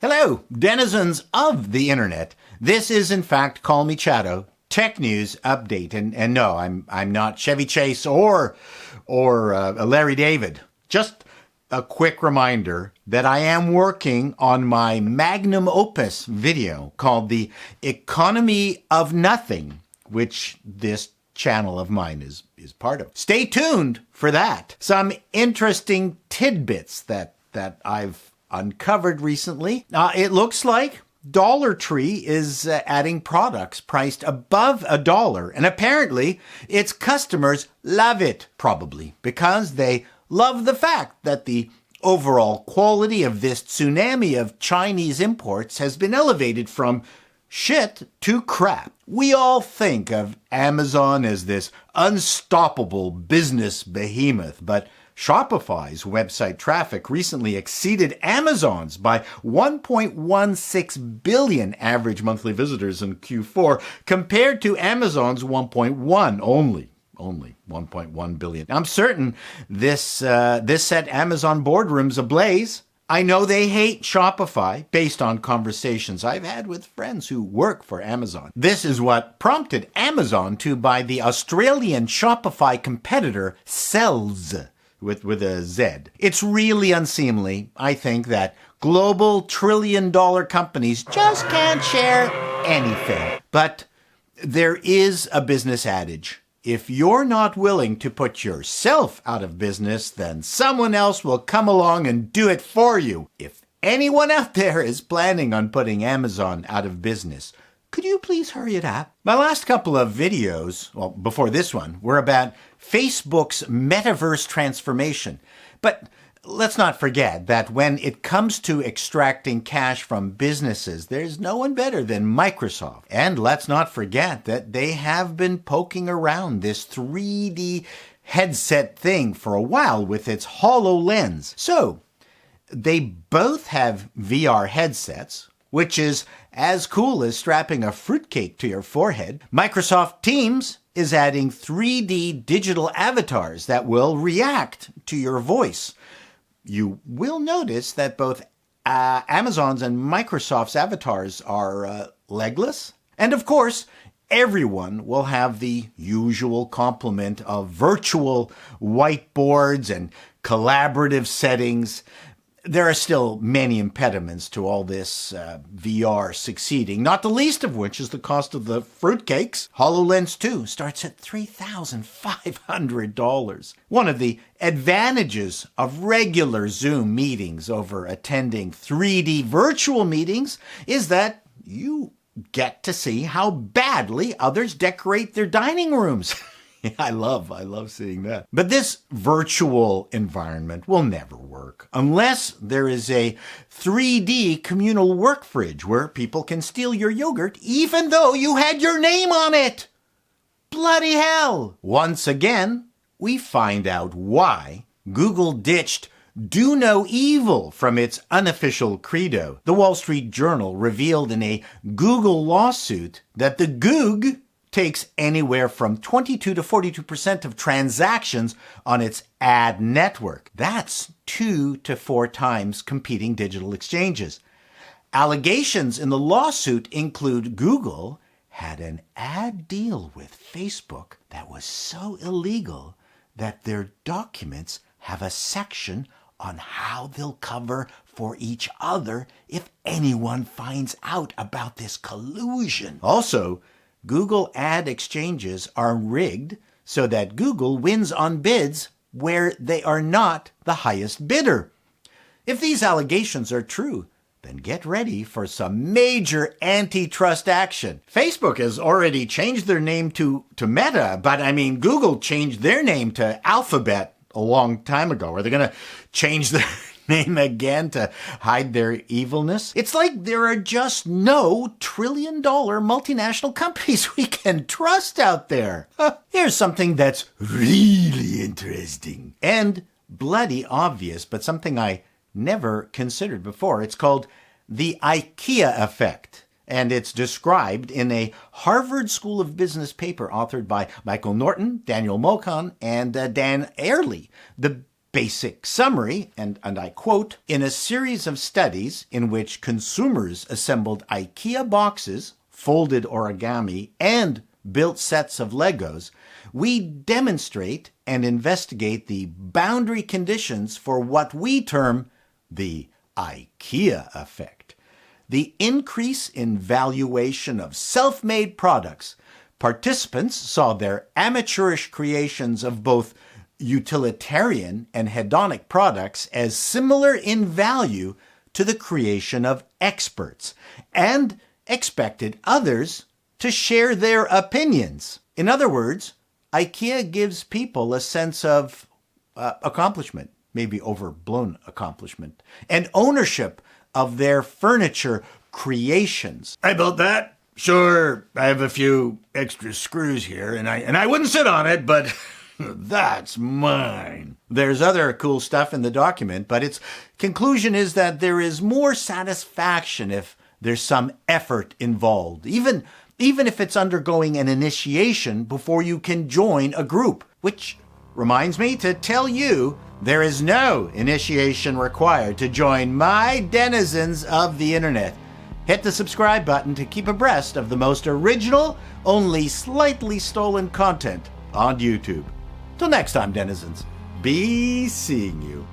Hello, denizens of the internet. This is, in fact, Call Me Chato, tech news update. And no, I'm not Chevy Chase or Larry David. Just a quick reminder that I am working on my magnum opus video called The Economy of Nothing, which this channel of mine is part of. Stay tuned for that. Some interesting tidbits that I've uncovered recently. It looks like Dollar Tree is adding products priced above $1, and apparently its customers love it, probably because they love the fact that the overall quality of this tsunami of Chinese imports has been elevated from shit to crap. We all think of Amazon as this unstoppable business behemoth, but Shopify's website traffic recently exceeded Amazon's by 1.16 billion average monthly visitors in Q4 compared to Amazon's 1.1 only 1.1 billion. I'm certain this set Amazon boardrooms ablaze. I know they hate Shopify based on conversations I've had with friends who work for Amazon. This is what prompted Amazon to buy the Australian Shopify competitor Sells with a Z. It's really unseemly, I think, that global trillion-dollar companies just can't share anything. But there is a business adage. If you're not willing to put yourself out of business, then someone else will come along and do it for you. If anyone out there is planning on putting Amazon out of business, could you please hurry it up? My last couple of videos, well, before this one, were about Facebook's Metaverse transformation. But let's not forget that when it comes to extracting cash from businesses, there's no one better than Microsoft. And let's not forget that they have been poking around this 3D headset thing for a while with its HoloLens. So they both have VR headsets, which is as cool as strapping a fruitcake to your forehead. Microsoft Teams is adding 3D digital avatars that will react to your voice. You will notice that both Amazon's and Microsoft's avatars are legless. And of course, everyone will have the usual complement of virtual whiteboards and collaborative settings. There are still many impediments to all this VR succeeding, not the least of which is the cost of the fruitcakes. HoloLens 2 starts at $3,500. One of the advantages of regular Zoom meetings over attending 3D virtual meetings is that you get to see how badly others decorate their dining rooms. I love seeing that. But this virtual environment will never work unless there is a 3D communal work fridge where people can steal your yogurt even though you had your name on it. Bloody hell! Once again, we find out why Google ditched "Do No Evil" from its unofficial credo. The Wall Street Journal revealed in a Google lawsuit that the Goog takes anywhere from 22 to 42% of transactions on its ad network. That's 2 to 4 times competing digital exchanges. Allegations in the lawsuit include Google had an ad deal with Facebook that was so illegal that their documents have a section on how they'll cover for each other if anyone finds out about this collusion. Also, Google ad exchanges are rigged so that Google wins on bids where they are not the highest bidder. If these allegations are true, then get ready for some major antitrust action. Facebook has already changed their name to Meta, but Google changed their name to Alphabet a long time ago. Are they going to change their name again to hide their evilness? It's like there are just no trillion-dollar multinational companies we can trust out there. Here's something that's really interesting and bloody obvious, but something I never considered before. It's called the IKEA Effect, and it's described in a Harvard School of Business paper authored by Michael Norton, Daniel Mokan, and Dan Airley. The basic summary, and I quote, "In a series of studies in which consumers assembled IKEA boxes, folded origami, and built sets of Legos, we demonstrate and investigate the boundary conditions for what we term the IKEA Effect. The increase in valuation of self-made products. Participants saw their amateurish creations of both utilitarian and hedonic products as similar in value to the creation of experts, and expected others to share their opinions." In other words, IKEA gives people a sense of accomplishment, maybe overblown accomplishment, and ownership of their furniture creations. "I built that. Sure, I have a few extra screws here, and I wouldn't sit on it, but that's mine." There's other cool stuff in the document, but its conclusion is that there is more satisfaction if there's some effort involved, even if it's undergoing an initiation before you can join a group. Which reminds me to tell you, there is no initiation required to join my denizens of the internet. Hit the subscribe button to keep abreast of the most original, only slightly stolen content on YouTube. Till next time, denizens, be seeing you.